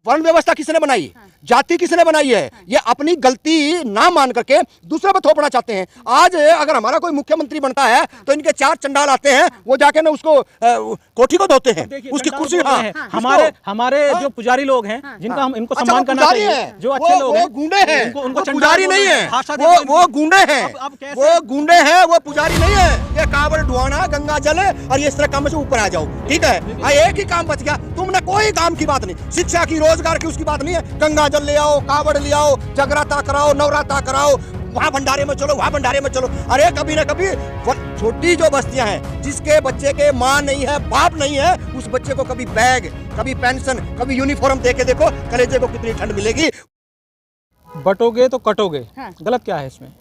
वर्ण व्यवस्था किसने बनाई, जाति किसने बनाई है? ये अपनी गलती ना मान करके दूसरे पर थोपना चाहते हैं। आज अगर हमारा कोई मुख्यमंत्री बनता है तो इनके 4 चंडाल आते हैं, वो जाके ना उसको कोठी को धोते हैं, उसकी कुर्सी। हमारे जो पुजारी लोग हैं जिनका हम इनको सम्मान करना चाहिए, जो अच्छे लोग हैं, गुंडे हैं, उनको पुजारी नहीं है, वो गुंडे हैं, वो गुंडे हैं, वो पुजारी नहीं है। ये कावड़ ढुआना, गंगा जल और ये इस तरह काम से ऊपर आ जाओ, ठीक है? एक ही काम बच गया, तुमने कोई काम की बात नहीं, शिक्षा की, रोजगार की उसकी बात नहीं है। गंगा जल ले आओ, कावड़ ले आओ, जगराता कराओ, नवराता कराओ, वहां भंडारे में चलो, वहां भंडारे में चलो। अरे कभी ना कभी छोटी जो बस्तियां हैं, जिसके बच्चे के माँ नहीं है, बाप नहीं है, उस बच्चे को कभी बैग, कभी पेंशन, कभी यूनिफॉर्म दे के देखो, कलेजे को कितनी ठंड मिलेगी। बटोगे तो कटोगे। गलत क्या है इसमें?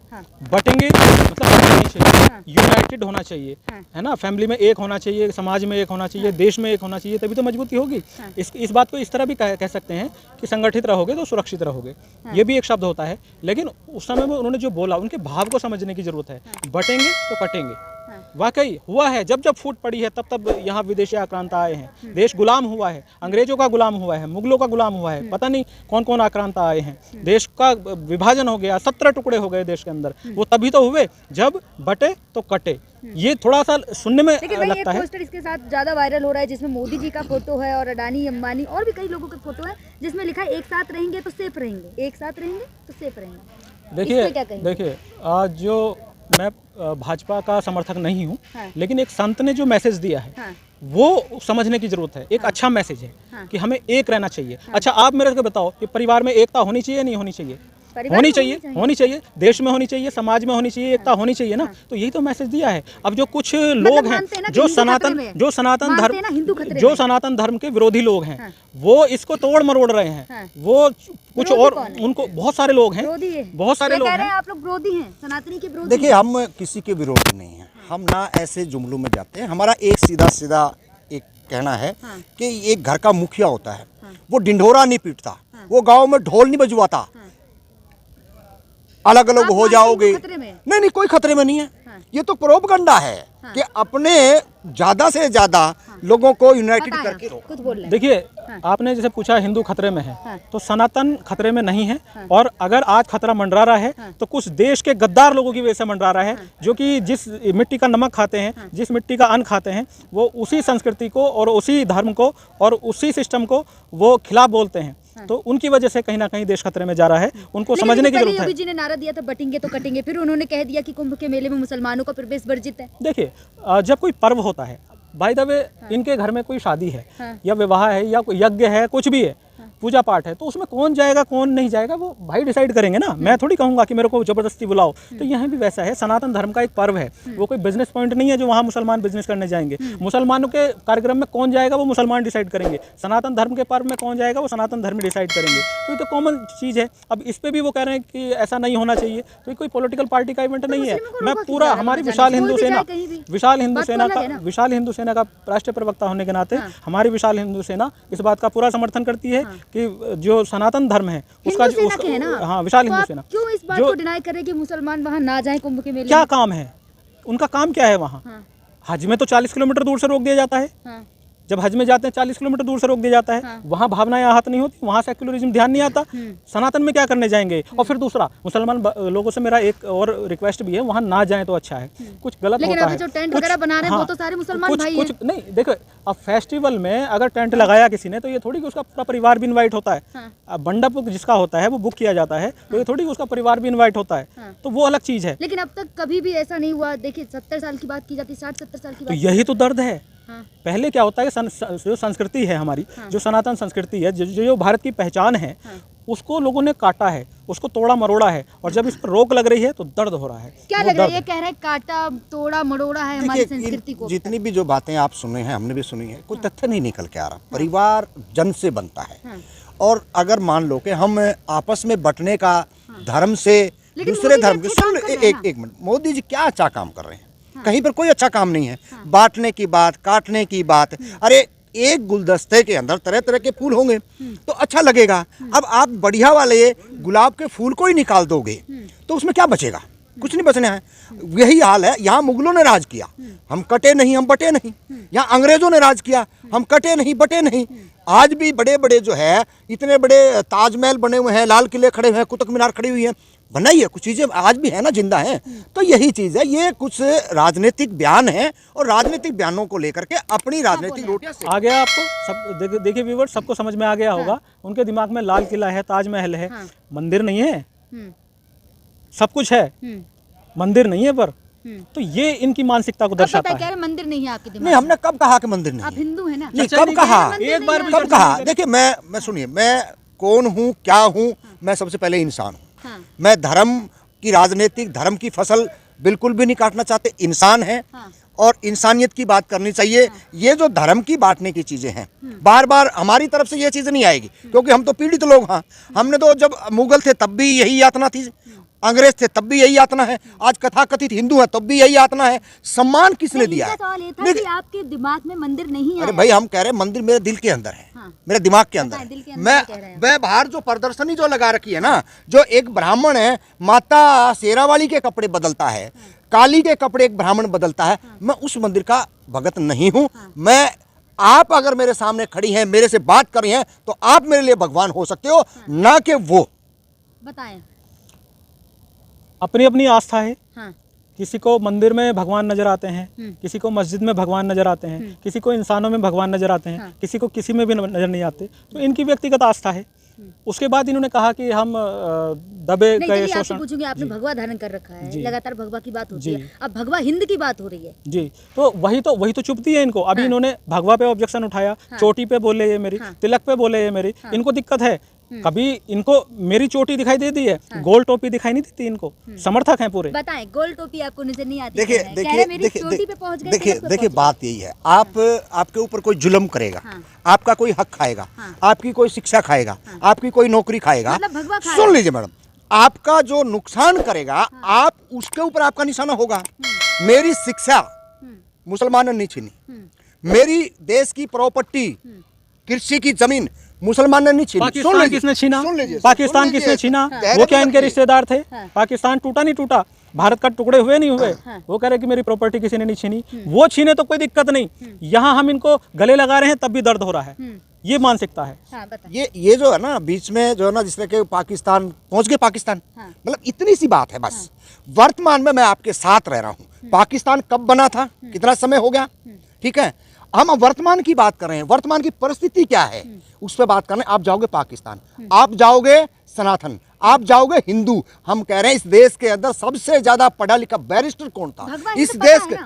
बटेंगे मतलब नहीं चाहिए, यूनाइटेड होना चाहिए, है ना? फैमिली में एक होना चाहिए, समाज में एक होना चाहिए, देश में एक होना चाहिए, तभी तो मजबूती होगी। इस बात को इस तरह भी कह सकते हैं कि संगठित रहोगे तो सुरक्षित रहोगे। ये भी एक शब्द होता है, लेकिन उस समय में उन्होंने जो बोला उनके भाव को समझने की जरूरत है। बटेंगे तो कटेंगे, वाकई हुआ है। जब जब फूट पड़ी है तब तब यहाँ विदेशी आक्रांता आए हैं, देश गुलाम हुआ है, अंग्रेजों का गुलाम हुआ है, मुगलों का गुलाम हुआ है, पता नहीं कौन कौन आक्रांता आए हैं, देश का विभाजन हो गया, 17 टुकड़े हो गए देश के अंदर। वो तभी तो हुए जब बटे तो कटे। ये थोड़ा सा सुनने में लगता है। पोस्टर इसके साथ ज्यादा वायरल हो रहा है जिसमें मोदी जी का फोटो है और अडानी, अंबानी और भी कई लोगों के फोटो है, जिसमें लिखा है एक साथ रहेंगे तो सेफ रहेंगे, एक साथ रहेंगे तो सेफ रहेंगे। देखिए आज जो मैं भाजपा का समर्थक नहीं हूँ, लेकिन एक संत ने जो मैसेज दिया है वो समझने की जरूरत है। एक अच्छा मैसेज है कि हमें एक रहना चाहिए। अच्छा आप मेरे को बताओ कि परिवार में एकता होनी चाहिए नहीं होनी चाहिए? होनी चाहिए, देश में होनी चाहिए, समाज में होनी चाहिए, एकता होनी चाहिए ना। तो यही तो मैसेज दिया है। अब जो कुछ लोग हैं जो सनातन धर्म के विरोधी लोग हैं, वो इसको तोड़ मरोड़ रहे हैं। वो कुछ और उनको बहुत सारे लोग हैं, बहुत सारे लोग हैं। आप लोग विरोधी हैं, सनातनी के विरोधी। देखिए हम किसी के विरोधी नहीं हैं, हम ना ऐसे जुमलों में जाते हैं। हमारा एक सीधा एक कहना है कि एक घर का मुखिया होता है, वो ढिंढोरा नहीं पीटता, वो गाँव में ढोल नहीं बजवाता, अलग अलग हो जाओगे। नहीं, कोई खतरे में नहीं है। ये तो प्रोपगंडा है कि अपने ज्यादा से ज्यादा लोगों को यूनाइटेड करके रखो। देखिए आपने जैसे पूछा हिंदू खतरे में है, तो सनातन खतरे में नहीं है। और अगर आज खतरा मंडरा रहा है तो कुछ देश के गद्दार लोगों की वजह से मंडरा रहा है, जो कि जिस मिट्टी का नमक खाते हैं, जिस मिट्टी का अन्न खाते हैं, वो उसी संस्कृति को और उसी धर्म को और उसी सिस्टम को वो खिलाफ बोलते हैं। तो उनकी वजह से कहीं ना कहीं देश खतरे में जा रहा है। उनको समझने की जरूरत है। योगी जी ने नारा दिया था बटेंगे तो कटेंगे, फिर उन्होंने कह दिया कि कुंभ के मेले में मुसलमानों का प्रवेश वर्जित है। देखिए जब कोई पर्व होता है, बाय द वे इनके घर में कोई शादी है या विवाह है या कोई यज्ञ है, कुछ भी है, पूजा पाठ है, तो उसमें कौन जाएगा कौन नहीं जाएगा वो भाई डिसाइड करेंगे ना। मैं थोड़ी कहूँगा कि मेरे को जबरदस्ती बुलाओ। तो यहाँ भी वैसा है, सनातन धर्म का एक पर्व है, वो कोई बिजनेस पॉइंट नहीं है जो वहाँ मुसलमान बिजनेस करने जाएंगे। मुसलमानों के कार्यक्रम में कौन जाएगा वो मुसलमान डिसाइड करेंगे, सनातन धर्म के पर्व में कौन जाएगा वो सनातन धर्म डिसाइड करेंगे। तो ये तो कॉमन चीज़ है। अब इस पर भी वो कह रहे हैं कि ऐसा नहीं होना चाहिए, तो ये कोई पॉलिटिकल पार्टी का इवेंट नहीं है। मैं पूरा हमारी विशाल हिंदू सेना का राष्ट्रीय प्रवक्ता होने के नाते हमारी विशाल हिंदू सेना इस बात का पूरा समर्थन करती है कि जो सनातन धर्म है उसका हाँ विशाल हिंदू सेना। क्यों इस बात को डिनाई कर रहे कि मुसलमान वहाँ ना जाएं कुंभ के मेले? क्या काम है उनका? काम क्या है वहाँ? हज में तो 40 किलोमीटर दूर से रोक दिया जाता है। जब हज में जाते हैं 40 किलोमीटर दूर से रोक दिया जाता है। वहाँ भावनाएं आहत नहीं होती, वहाँ सेक्युलरिज्म ध्यान नहीं आता। सनातन में क्या करने जाएंगे? और फिर दूसरा, मुसलमान लोगों से मेरा एक और रिक्वेस्ट भी है, वहाँ ना जाएं तो अच्छा है। कुछ गलत होता है, जो टेंट वगैरह बना रहे हैं वो तो सारे मुसलमान भाई हैं। कुछ नहीं, देखो अब फेस्टिवल में अगर टेंट लगाया किसी ने तो ये थोड़ी कि उसका पूरा परिवार भी इन्वाइट होता है। अब मंडप जिसका होता है वो बुक किया जाता है, तो ये थोड़ी कि उसका परिवार भी इन्वाइट होता है, तो वो अलग चीज है। लेकिन अब तक कभी भी ऐसा नहीं हुआ। देखिए 70 साल की बात की जाती है, 60-70 साल की बात। तो यही तो दर्द है। पहले क्या होता है कि जो संस्कृति है हमारी, जो सनातन संस्कृति है, जो भारत की पहचान है, उसको लोगों ने काटा है, उसको तोड़ा मरोड़ा है। और जब इस पर रोक लग रही है तो दर्द हो रहा है। क्या लग रहा है? ये कह रहे हैं काटा तोड़ा मरोड़ा है हमारी संस्कृति को। जितनी भी जो बातें आप सुने हैं, हमने भी सुनी है, कोई तथ्य नहीं निकल के आ रहा। परिवार जन से बनता है। और अगर मान लो कि हम आपस में बंटने का धर्म से दूसरे धर्म के, सुन एक मिनट, मोदी जी क्या अच्छा काम कर रहे हैं? कहीं पर कोई अच्छा काम नहीं है। बांटने की बात, काटने की बात। अरे एक गुलदस्ते के अंदर तरह तरह के फूल होंगे तो अच्छा लगेगा। अब आप बढ़िया वाले गुलाब के फूल को ही निकाल दोगे तो उसमें क्या बचेगा? कुछ नहीं बचने हैं। यही हाल है, यहाँ मुगलों ने राज किया, हम कटे नहीं, हम बटे नहीं। यहाँ अंग्रेजों ने राज किया, हम कटे नहीं, बटे नहीं। आज भी बड़े बड़े जो है, इतने बड़े ताजमहल बने हुए हैं, लाल किले खड़े हुए हैं, कुतुब मीनार खड़ी हुई है, बनाई है, कुछ चीज़ें आज भी है ना, जिंदा हैं। तो यही चीज़ है, ये कुछ राजनीतिक बयान है और राजनीतिक बयानों को लेकर के अपनी राजनीतिक रोटियां आ गया आपको सब। देखिए व्यूअर, सबको समझ में आ गया होगा। उनके दिमाग में लाल किला है, ताजमहल है, मंदिर नहीं है। सब कुछ है, मंदिर नहीं है, पर तो ये इनकी मानसिकता को दर्शाता है। मंदिर नहीं है आपके दिमाग नहीं, हमने कब कहा कि मंदिर नहीं? आप हिंदू है ना? नहीं, कब कहा? एक बार कब कहा? देखिए, मैं सुनिए, मैं कौन हूँ, क्या हूँ? मैं सबसे पहले इंसान हूँ। मैं धर्म की, राजनीतिक धर्म की फसल बिल्कुल भी नहीं काटना चाहते। इंसान है और इंसानियत की बात करनी चाहिए। ये जो धर्म की बांटने की चीजें हैं, बार बार हमारी तरफ से ये चीजें नहीं आएगी, क्योंकि हम तो पीड़ित लोग हैं। हमने तो जब मुगल थे तब भी यही यातना थी, अंग्रेज थे तब भी यही यातना है, आज कथाकथित हिंदू है तब भी यही यातना है। सम्मान किसने दिया है? सवाल ये था कि आपके दिमाग में मंदिर नहीं है। अरे भाई, हम कह रहे हैं मंदिर मेरे दिल के अंदर है, मेरे दिमाग के अंदर है। मैं बाहर जो प्रदर्शनी जो लगा रखी है ना, जो एक ब्राह्मण है माता शेरावाली के कपड़े बदलता है, काली के कपड़े एक ब्राह्मण बदलता है, मैं उस मंदिर का भगत नहीं हूँ। मैं, आप अगर मेरे सामने खड़ी हैं, मेरे से बात कर रही हैं, तो आप मेरे लिए भगवान हो सकते हो, ना कि वो। बताएं। अपनी अपनी आस्था है। किसी को मंदिर में भगवान नजर आते हैं, किसी को मस्जिद में भगवान नजर आते हैं, किसी को इंसानों में भगवान नजर आते हैं, किसी को किसी में भी नजर नहीं आते। तो इनकी व्यक्तिगत आस्था है। उसके बाद इन्होंने कहा कि हम दबे गए शोषण। पूछूंगी, आपने भगवा धारण कर रखा है, लगातार भगवा की बात होती है, अब भगवा हिंद की बात हो रही है जी। तो वही तो चुभती है इनको। अभी इन्होंने भगवा पे ऑब्जेक्शन उठाया, चोटी पे बोले ये मेरी, तिलक पे बोले ये मेरी। इनको दिक्कत है, कभी इनको मेरी चोटी दिखाई देती है, गोल टोपी दिखाई नहीं देती इनको। समर्थक हैं पूरे। बताएं, गोल टोपी आपको नजर नहीं आती? देखिए बात यही है, आपके ऊपर कोई जुल्म करेगा, आपका कोई हक खाएगा, आपकी कोई शिक्षा खाएगा, आपकी कोई नौकरी खाएगा, सुन लीजिए मैडम, आपका जो नुकसान करेगा, आप उसके ऊपर आपका निशाना होगा। मेरी शिक्षा मुसलमान ने नहीं छीनी, मेरी देश की प्रॉपर्टी, कृषि की जमीन मुसलमान ने नहीं छीनी। पाकिस्तान किसने छीना? पाकिस्तान किसने छीना? वो क्या इनके रिश्तेदार थे? पाकिस्तान टूटा नहीं टूटा, भारत का टुकड़े हुए नहीं हुए। वो कह रहे कि मेरी प्रॉपर्टी किसी ने नहीं छीनी, वो छीने तो कोई दिक्कत नहीं, यहाँ हम इनको गले लगा रहे हैं तब भी दर्द हो रहा है। ये मानसिकता है। ये जो है ना, बीच में जो है ना, जिस तरह के पाकिस्तान पहुंच गए, पाकिस्तान मतलब इतनी सी बात है बस। वर्तमान में मैं आपके साथ रह रहा हूँ। पाकिस्तान कब बना था, कितना समय हो गया, ठीक है? हम वर्तमान की बात कर रहे हैं, वर्तमान की परिस्थिति क्या है उस पर बात कर रहे हैं। आप जाओगे पाकिस्तान, आप जाओगे सनातन, आप जाओगे हिंदू। हम कह रहे हैं इस देश के अंदर सबसे ज्यादा पढ़ा लिखा बैरिस्टर कौन था इस देश के?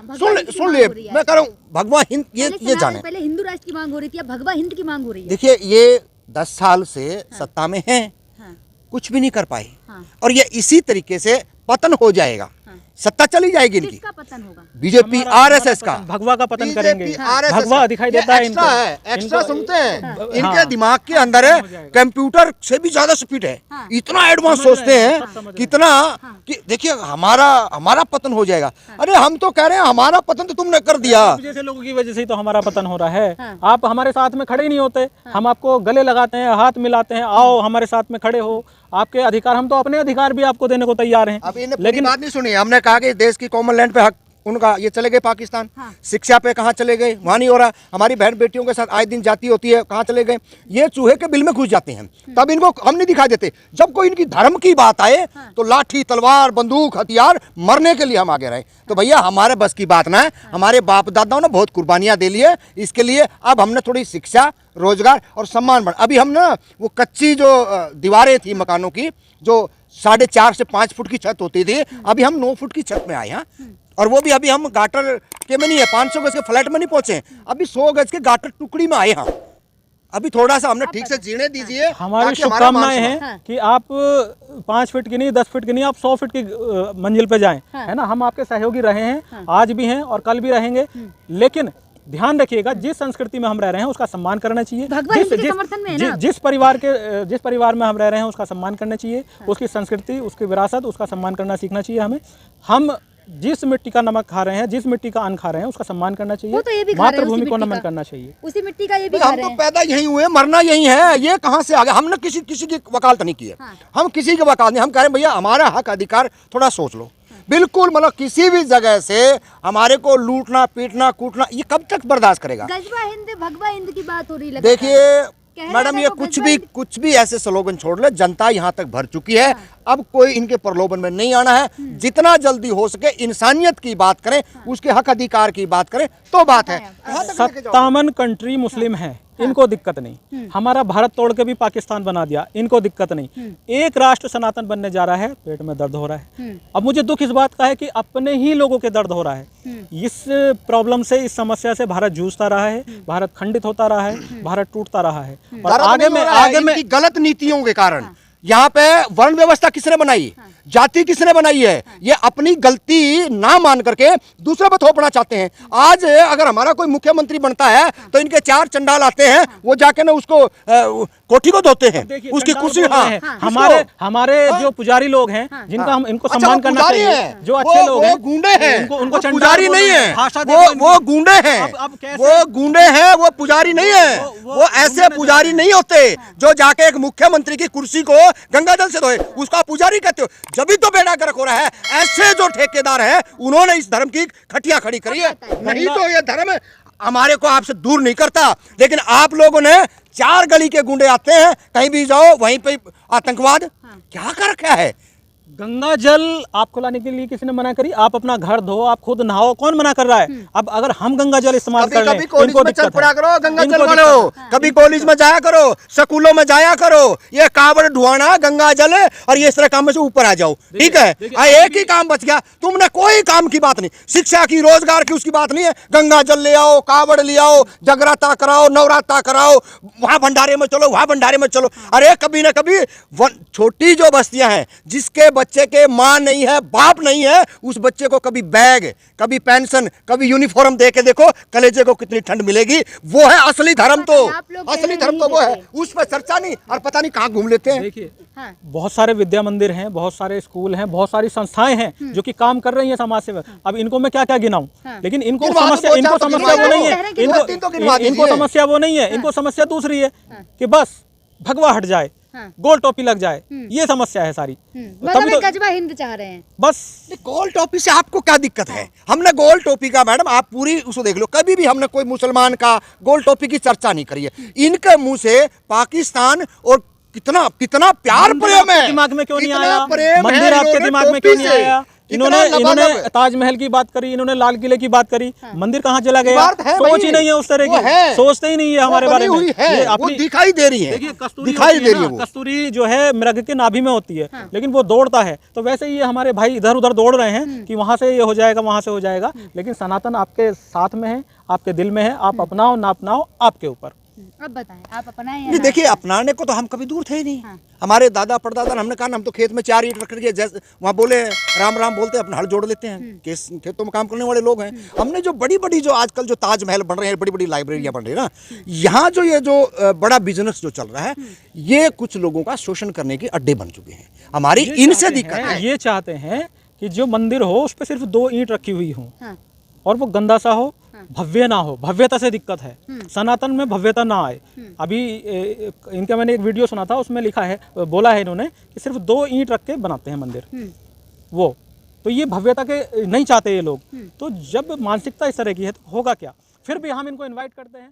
सुन लिए, मैं कह रहा हूँ भगवा हिंद, ये जाने। पहले हिंदू राष्ट्र की मांग हो रही थी, अब भगवा हिंद की मांग हो रही है। देखिए, ये 10 साल से सत्ता में हैं, कुछ भी नहीं कर पाए, और ये इसी तरीके से पतन हो जाएगा, सत्ता चली जाएगी इनकी। किसका पतन होगा? बीजेपी आरएसएस का, भगवा का पतन करेंगे। भगवा दिखाई देता है इनको, एक्स्ट्रा सुनते हैं। इनके दिमाग के अंदर है कंप्यूटर से भी ज्यादा स्पीड है, इतना एडवांस सोचते हैं, कितना कि देखिए हमारा पतन हो जाएगा। अरे हम तो कह रहे हैं हमारा पतन तो तुमने कर दिया। जैसे लोगों की वजह से ही तो हमारा पतन हो रहा है। आप हमारे साथ में खड़े नहीं होते, हम आपको गले लगाते हैं, हाथ मिलाते हैं, आओ हमारे साथ में खड़े हो, आपके अधिकार, हम तो अपने अधिकार भी आपको देने को तैयार हैं। लेकिन बात नहीं सुनी, हमने कहा कि देश की कॉमन लैंड पे हक उनका, ये चले गए पाकिस्तान। शिक्षा पे कहाँ चले गए? वहाँ नहीं हो रहा। हमारी बहन बेटियों के साथ आए दिन जाती होती है, कहाँ चले गए? ये चूहे के बिल में घुस जाते हैं, तब इनको हम नहीं दिखा देते। जब कोई इनकी धर्म की बात आए तो लाठी तलवार बंदूक हथियार, मरने के लिए हम आगे रहे। तो भैया हमारे बस की बात ना है, हमारे बाप दादाओं ने बहुत कुर्बानियां दे ली है इसके लिए। अब हमने थोड़ी शिक्षा, रोजगार और सम्मान बढ़ा। अभी हम ना वो कच्ची जो दीवारें थी मकानों की, जो 4.5 से 5 फुट की छत होती थी, अभी हम 9 फुट की छत में आए हैं। और वो भी अभी हम गाटर के में नहीं है, 500 गज के फ्लैट में नहीं पहुंचे, अभी 100 गज के गाटर टुकड़ी में आए हैं। अभी थोड़ा सा हमने ठीक से जीने दीजिए। हमारी शुभकामनाएं हैं कि आप 5 फीट की नहीं, 10 फीट की नहीं, आप 100 फीट की मंजिल पे जाएं, है ना। हम आपके सहयोगी रहे हैं, आज भी हैं और कल भी रहेंगे। लेकिन ध्यान रखिएगा, जिस संस्कृति में हम रह रहे हैं उसका सम्मान करना चाहिए। जिस परिवार में हम रह रहे हैं उसका सम्मान करना चाहिए। उसकी संस्कृति, उसकी विरासत, उसका सम्मान करना सीखना चाहिए हमें। हम जिस मिट्टी का नमक खा रहे हैं, जिस मिट्टी का अन्न खा रहे हैं, उसका सम्मान करना चाहिए। तो मातृभूमि को नमन करना चाहिए। उसी मिट्टी का ये भी हम तो पैदा यही हुए, मरना यही है। ये कहाँ से आ गया? हमने किसी की वकालत नहीं की है। हम किसी के वकालत नहीं, हम कह रहे हैं भैया हमारा हक अधिकार थोड़ा सोच लो। बिल्कुल मतलब किसी भी जगह से हमारे को लूटना पीटना कूटना ये कब तक बर्दाश्त करेगा। गजबा हिंद भगवा हिंद की बात हो रही है। देखिए मैडम ये कुछ भी ऐसे स्लोगन छोड़ ले, जनता यहाँ तक भर चुकी है। अब कोई इनके प्रलोभन में नहीं आना है। जितना जल्दी हो सके इंसानियत की बात करें, उसके हक अधिकार की बात करें तो बात है। 57 कंट्री मुस्लिम है, इनको दिक्कत नहीं। हमारा भारत तोड़ के भी पाकिस्तान बना दिया, इनको दिक्कत नहीं। एक राष्ट्र सनातन बनने जा रहा है, पेट में दर्द हो रहा है। अब मुझे दुख इस बात का है कि अपने ही लोगों के दर्द हो रहा है। इस प्रॉब्लम से, इस समस्या से भारत जूझता रहा है, भारत खंडित होता रहा है, भारत टूटता रहा है। और आगे में गलत नीतियों के कारण यहाँ पे वर्ण व्यवस्था किसने बनाई, जाति किसने बनाई है, ये अपनी गलती ना मान करके दूसरे पर थोपना चाहते हैं। आज अगर हमारा कोई मुख्यमंत्री बनता है तो इनके 4 चंडाल आते हैं, वो जाके ना उसको कोठी को धोते हैं, उसकी कुर्सी। हमारे जो पुजारी लोग हैं, जिनका हम इनको सम्मान करना चाहिए, जो अच्छे लोग हैं, गूंडे हैं, उनको पुजारी नहीं है, वो गूंडे हैं, वो गूंडे हैं, वो पुजारी नहीं है। वो ऐसे पुजारी नहीं होते जो जाके एक मुख्यमंत्री की कुर्सी को गंगा जल से धोए, उसका पुजारी कहते हो। जब भी तो बेड़ा गर्क हो रहा है। ऐसे जो ठेकेदार हैं उन्होंने इस धर्म की खटिया खड़ी करी है, नहीं तो ये धर्म हमारे को आपसे दूर नहीं करता। लेकिन आप लोगों ने 4 गली के गुंडे आते हैं, कहीं भी जाओ वहीं पे आतंकवाद। क्या कर रखा है। गंगा जल आपको लाने के लिए किसी ने मना करी? आप अपना घर धो, आप खुद नहाओ, कौन मना कर रहा है? अब अगर हम गंगा जल इस्तेमाल कर लें, इनको दिक्कत है। करो गंगा जल वालो, कभी कॉलेज में जाया करो, स्कूलों में जाया करो। ये कावड़ ढुआना गंगा जल और ये इस तरह काम से ऊपर आ जाओ, ठीक है। एक ही काम बच गया, तुमने कोई काम की बात नहीं, शिक्षा की, रोजगार की, उसकी बात नहीं है। गंगा जल ले आओ, कावड़ ले आओ, जगराता कराओ, नवरात्रा कराओ, वहां भंडारे में चलो, वहां भंडारे में चलो। अरे कभी ना कभी छोटी जो बस्तियां हैं, जिसके बच्चे के मां नहीं है, बाप नहीं है, उस बच्चे को कभी बैग, कभी पेंशन, कभी यूनिफॉर्म दे के देखो, कलेजे को कितनी ठंड मिलेगी। वो है असली धर्म। तो असली धर्म तो वो है, उस पर चर्चा नहीं, और पता नहीं कहां घूम लेते हैं। देखिए बहुत सारे विद्या मंदिर हैं, बहुत सारे स्कूल हैं, बहुत सारी संस्थाएं हैं जो कि काम कर रही हैं समाज सेवा। अब इनको मैं क्या क्या गिनाऊं, लेकिन इनको समस्या वो नहीं है, इनको समस्या वो नहीं है, इनको समस्या दूसरी है कि बस भगवा हट जाए, गोल टोपी लग जाए, ये समस्या है सारी। मतलब तो गजबा हिंद चाह रहे हैं बस। गोल टोपी से आपको क्या दिक्कत है? हमने गोल टोपी का, मैडम आप पूरी उसको देख लो, कभी भी हमने कोई मुसलमान का गोल टोपी की चर्चा नहीं करी है। इनके मुंह से पाकिस्तान और कितना कितना प्यार प्रेम है, दिमाग में क्यों नहीं आया? मंदिर आपके दिमाग में क्यों नहीं आया? इन्होंने ताजमहल की बात करी, इन्होंने लाल किले की बात करी, मंदिर कहाँ चला गया? सोच ही नहीं है उस तरह की, सोचते ही नहीं है हमारे बारे में। ये अपनी दिखाई दे रही है, देखिए कस्तूरी जो है मृग के नाभि में होती है, लेकिन वो दौड़ता है। तो वैसे ही हमारे भाई इधर उधर दौड़ रहे हैं कि वहां से ये हो जाएगा, वहां से हो जाएगा, लेकिन सनातन आपके साथ में है, आपके दिल में है। आप अपनाओ ना अपनाओ आपके ऊपर। अब बताएं, आप अपनाएं या नहीं? देखिए अपनाने को तो हम कभी दूर थे ही नहीं। हमारे दादा परदादा, हमने कहा हम तो खेत में 4 ईंट रख के, जैसे वहाँ बोले राम राम बोलते अपना हल जोड़ लेते हैं, खेतों में काम करने वाले लोग हैं। हमने जो बड़ी बड़ी जो आजकल जो ताजमहल बन रहे हैं, बड़ी बड़ी लाइब्रेरियाँ बन रही है ना, यहाँ जो ये जो बड़ा बिजनेस जो चल रहा है, ये कुछ लोगों का शोषण करने के अड्डे बन चुके हैं। हमारी इनसे दिक्कत है। ये चाहते हैं कि जो मंदिर हो उस पर सिर्फ 2 ईंट रखी हुई हो और वो गंदा सा हो, भव्य ना हो। भव्यता से दिक्कत है, सनातन में भव्यता ना आए। अभी इनका मैंने एक वीडियो सुना था, उसमें लिखा है, बोला है इन्होंने कि सिर्फ 2 ईंट रख के बनाते हैं मंदिर, वो तो ये भव्यता के नहीं चाहते ये लोग। तो जब मानसिकता इस तरह की है तो होगा क्या? फिर भी हम इनको इनवाइट करते हैं।